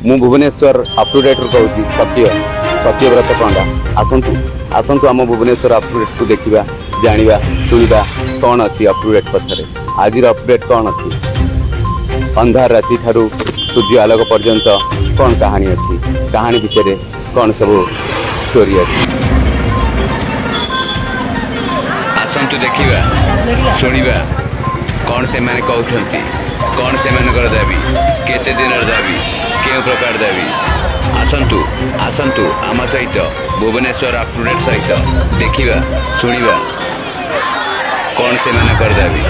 मु Bhubaneswar up to date कहूँ सत्यव्रत पंडा आसतु आसतु आम भुवनेश्वर अप टू डेट को देखा जाना शुणा कौन अच्छी अप टू डेट पछरे आज अपडेट कौन अच्छी अंधार राति ठारू सूर्य आलोक पर्यंत कौन कहानी अच्छी कहानी भितर कौन सब स्टोरी अच्छी आसतु देखा शुणा कौन से माने कहते कौन से दाबी केते दिन दाबी क्यों प्रकार दाबी आसतु आसतु आम सहित भुवनेश्वर अप टू डेट सहित देखा शुणा कौन से दाबी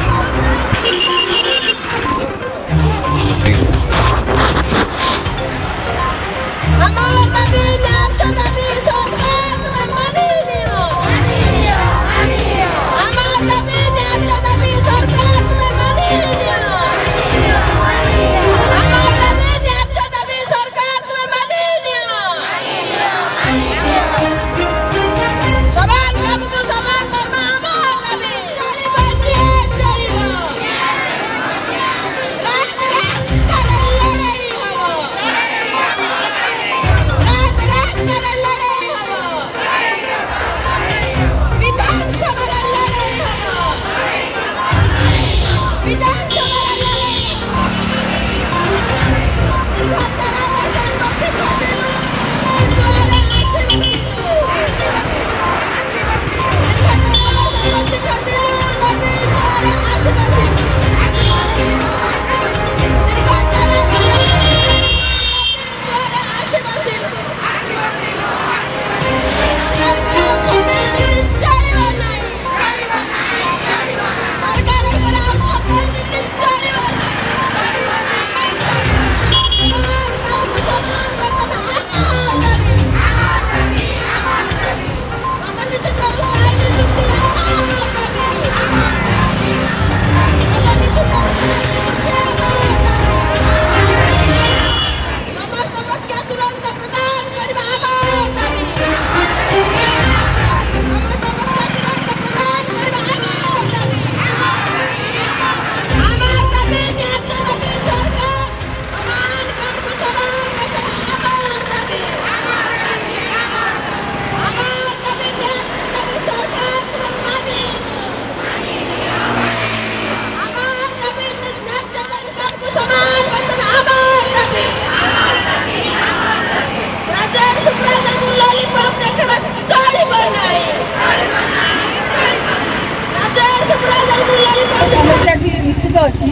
समस्या निश्चित अच्छी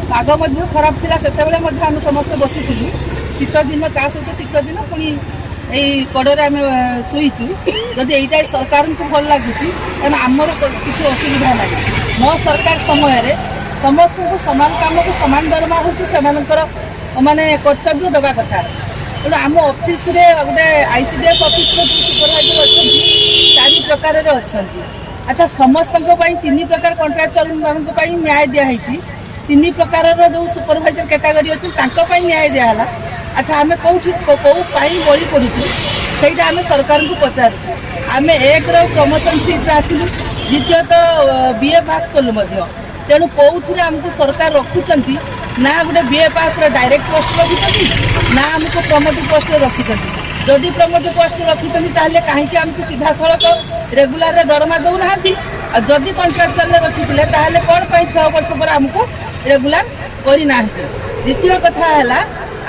पाग खराब थी से आम समस्त बसी शीत दिन ता सहित शीत दिन पुणी यही कड़े आम शुचु जदि यहीटा सरकार को भल लगुच आमर किसी असुविधा ना मो सरकार समय समस्त को सामान कम को सामान दरमा हो माने कर्तव्य दबा कथा तेणु आम ऑफिस रे गोटे आईसीडीएस ऑफिस जो सुपरवाइजर अच्छा 4 प्रकार अच्छा अच्छा समस्त तीन प्रकार कंट्राक्चुअल मान न्याय दिखाई 3 प्रकार जो सुपरवाइजर कैटेगरी अच्छी न्याय दिहला अच्छा आम कौटी कौपाई बड़ी पड़ू से आम सरकार को पचारू आम एक प्रमोशन सीट आसलु द्वितीयतः बीए पास कलु तेणु कौन आमको सरकार रखुंट ना गोटे बीए पास डायरेक्ट पोस्ट रखिंट ना आमको प्रमोटिव पोस्ट रखिंट जदि प्रमोटिव पोस्ट रखिंट कहीं आमको सीधा सड़क रेगुलर दरमा दौना जदि कंट्राक्चुअल रखी कौन 6 वर्ष पर आमको रेगुलर करना द्वितीय कथा है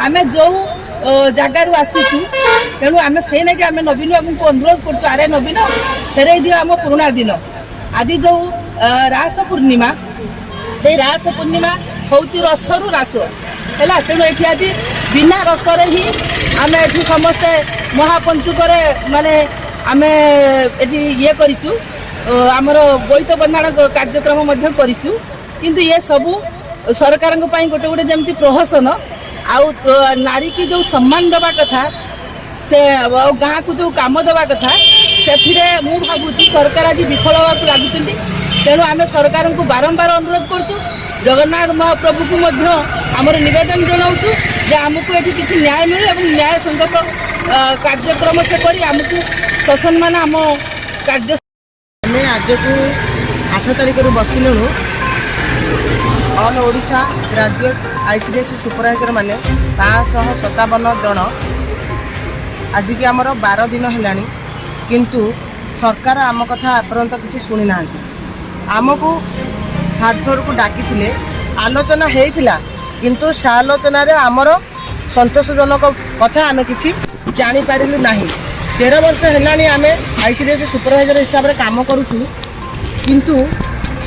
आम जो जगार आसीचु तेणु आम से नहीं कि आम नवीन बाबू को अनुरोध कर आरे नवीन फेरई दियो आम पुराणा दिन आज जो रास पूर्णिमा से रास पूर्णिमा हूँ रसरु रास है तेणु ये आज बिना रसरे ही आम ये समस्ते महापंचुक माने आम ये करूँ आमर बोईत बंधाण कार्यक्रम करूँ किंतु ये सबू सरकार गोटे गोटे जमी प्रहसन आउ नारी की जो सम्मान दबा कथा से गाँ को जो काम दबा कथा से मु भावुची सरकार आज विफल होगा लगुच तेणु आम सरकार को बारंबार अनुरोध करूँ जगन्नाथ महाप्रभु को आमर निवेदन जनाऊँ जे आमको ये किसी न्याय मिले और न्याय संगत कार्यक्रम से करी आमको ससम्मान आम कार्य आज को 8 तारिख बसिलु all Odisha graduate ICDS supervisor ମାନେ 557 ଜଣ ଆଜିକି ଆମର 12 ଦିନ ହେଲାଣି, କିନ୍ତୁ ସରକାର ଆମ କଥା ଏପର୍ଯ୍ୟନ୍ତ କିଛି ଶୁଣି ନାହାନ୍ତି। ଆମକୁ ଥାର୍ଡ଼ ଫ୍ଲୋରକୁ ଡାକିଥିଲେ, ଆଲୋଚନା ହେଇଥିଲା, କିନ୍ତୁ ସେ ଆଲୋଚନାରେ ଆମର ସନ୍ତୋଷଜନକ କଥା ଆମେ କିଛି ଜାଣିପାରିଲୁ ନାହିଁ। 13 ବର୍ଷ ହେଲାଣି ଆମେ ICDS ସୁପରଭାଇଜର ହିସାବରେ କାମ କରୁଛୁ, କିନ୍ତୁ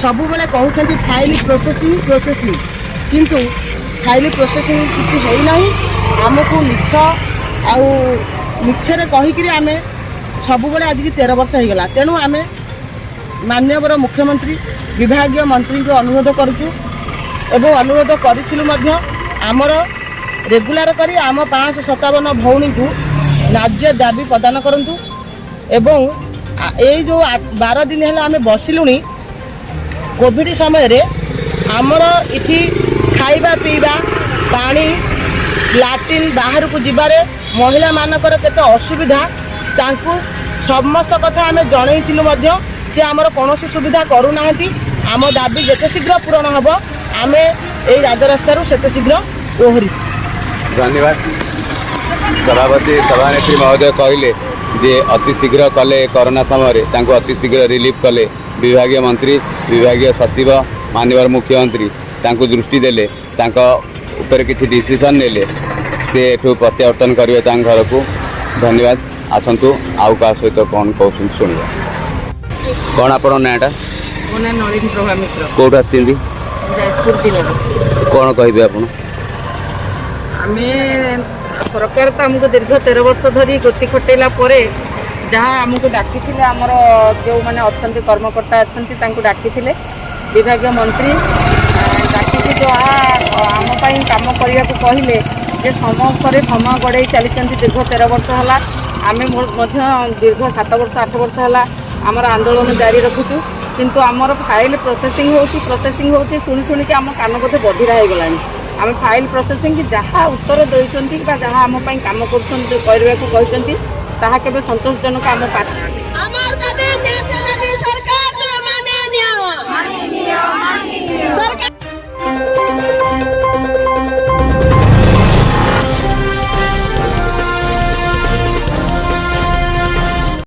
ସବୁବେଳେ କହୁଛନ୍ତି ଫାଇଲ୍ ପ୍ରୋସେସିଂ, କିନ୍ତୁ ଫାଇଲ୍ ପ୍ରୋସେସିଂ କିଛି ହେଇନାହିଁ। ଆମକୁ ମିଛରେ କହିକିରି ଆମେ ସବୁବେଳେ ଆଜିକି 13 ବର୍ଷ ହେଇଗଲା। ତେଣୁ ଆମେ ମାନ୍ୟବର ମୁଖ୍ୟମନ୍ତ୍ରୀ ବିଭାଗୀୟ ମନ୍ତ୍ରୀଙ୍କୁ ଅନୁରୋଧ କରୁଛୁ ଏବଂ ଅନୁରୋଧ କରିଥିଲୁ ମଧ୍ୟ ଆମର ରେଗୁଲାର କରି ଆମ 557 ଭଉଣୀଙ୍କୁ ନ୍ୟାଯ୍ୟ ଦାବି ପ୍ରଦାନ କରନ୍ତୁ। ଏବଂ ଏଇ ଯେଉଁ 12 ଦିନ ହେଲା ଆମେ ବସିଲୁଣି, କୋଭିଡ଼ ସମୟରେ ଆମର ଏଠି ଖାଇବା ପିଇବା, ପାଣି, ଲାଟ୍ରିନ୍ ବାହାରକୁ ଯିବାରେ ମହିଳାମାନଙ୍କର କେତେ ଅସୁବିଧା, ତାଙ୍କୁ ସମସ୍ତ କଥା ଆମେ ଜଣେଇଥିଲୁ ମଧ୍ୟ ସେ ଆମର କୌଣସି ସୁବିଧା କରୁନାହାନ୍ତି। ଆମ ଦାବି ଯେତେ ଶୀଘ୍ର ପୂରଣ ହେବ ଆମେ ଏଇ ରାଜରାସ୍ତାରୁ ସେତେ ଶୀଘ୍ର ଓହରି। ଧନ୍ୟବାଦ। ସଭାପତି ସଭାନେତ୍ରୀ ମହୋଦୟ କହିଲେ ଯେ ଅତି ଶୀଘ୍ର କଲେ କରୋନା ସମୟରେ ତାଙ୍କୁ ଅତି ଶୀଘ୍ର ରିଲିଫ୍ କଲେ ବିଭାଗୀୟ ମନ୍ତ୍ରୀ, ବିଭାଗୀୟ ସଚିବ, ମାନ୍ୟବର ମୁଖ୍ୟମନ୍ତ୍ରୀ ତାଙ୍କୁ ଦୃଷ୍ଟି ଦେଲେ, ତାଙ୍କ ଉପରେ କିଛି ଡିସିସନ୍ ନେଲେ, ସେ ଏଠୁ ପ୍ରତ୍ୟାବର୍ତ୍ତନ କରିବେ ତାଙ୍କ ଘରକୁ। ଧନ୍ୟବାଦ। ଆସନ୍ତୁ ଆଉ କାହା ସହିତ କ'ଣ କହୁଛନ୍ତି ଶୁଣିବା। କ'ଣ ଆପଣଙ୍କ ନାଁଟା? ମୋ ନାଁ ନଳିନୀ ପ୍ରଭା ମିଶ୍ର, କେଉଁଠୁ ଆସିଛନ୍ତି? ଯାଜପୁର ଜିଲ୍ଲାରୁ। କ'ଣ କହିବେ ଆପଣ? ଆମେ ସରକାର ତ ଆମକୁ ଦୀର୍ଘ 13 ବର୍ଷ ଧରି ଗତି ଖଟେଇଲା ପରେ ଯାହା ଆମକୁ ଡାକିଥିଲେ, ଆମର ଯେଉଁମାନେ ଅଛନ୍ତି କର୍ମକର୍ତ୍ତା ଅଛନ୍ତି ତାଙ୍କୁ ଡାକିଥିଲେ, ବିଭାଗୀୟ ମନ୍ତ୍ରୀ ଡାକିକି ଯାହା ଆମ ପାଇଁ କାମ କରିବାକୁ କହିଲେ, ଯେ ସମୟ ପରେ ସମୟ ଗଡ଼େଇ ଚାଲିଛନ୍ତି। ଦୀର୍ଘ 13 ବର୍ଷ ହେଲା ଆମେ ମଧ୍ୟ ଦୀର୍ଘ 7 ବର୍ଷ 8 ବର୍ଷ ହେଲା ଆମର ଆନ୍ଦୋଳନ ଜାରି ରଖୁଛୁ, କିନ୍ତୁ ଆମର ଫାଇଲ୍ ପ୍ରୋସେସିଂ ହେଉଛି ଶୁଣି ଶୁଣିକି ଆମ କାନ ବୋଧେ ବଧିରା ହେଇଗଲାଣି। ଆମେ ଫାଇଲ୍ ପ୍ରୋସେସିଂ ଯାହା ଉତ୍ତର ଦେଇଛନ୍ତି ବା ଯାହା ଆମ ପାଇଁ କାମ କରୁଛନ୍ତି କରିବାକୁ କହିଛନ୍ତି, ତାହା କେବେ ସନ୍ତୋଷଜନକ ଆମ ପାଖରେ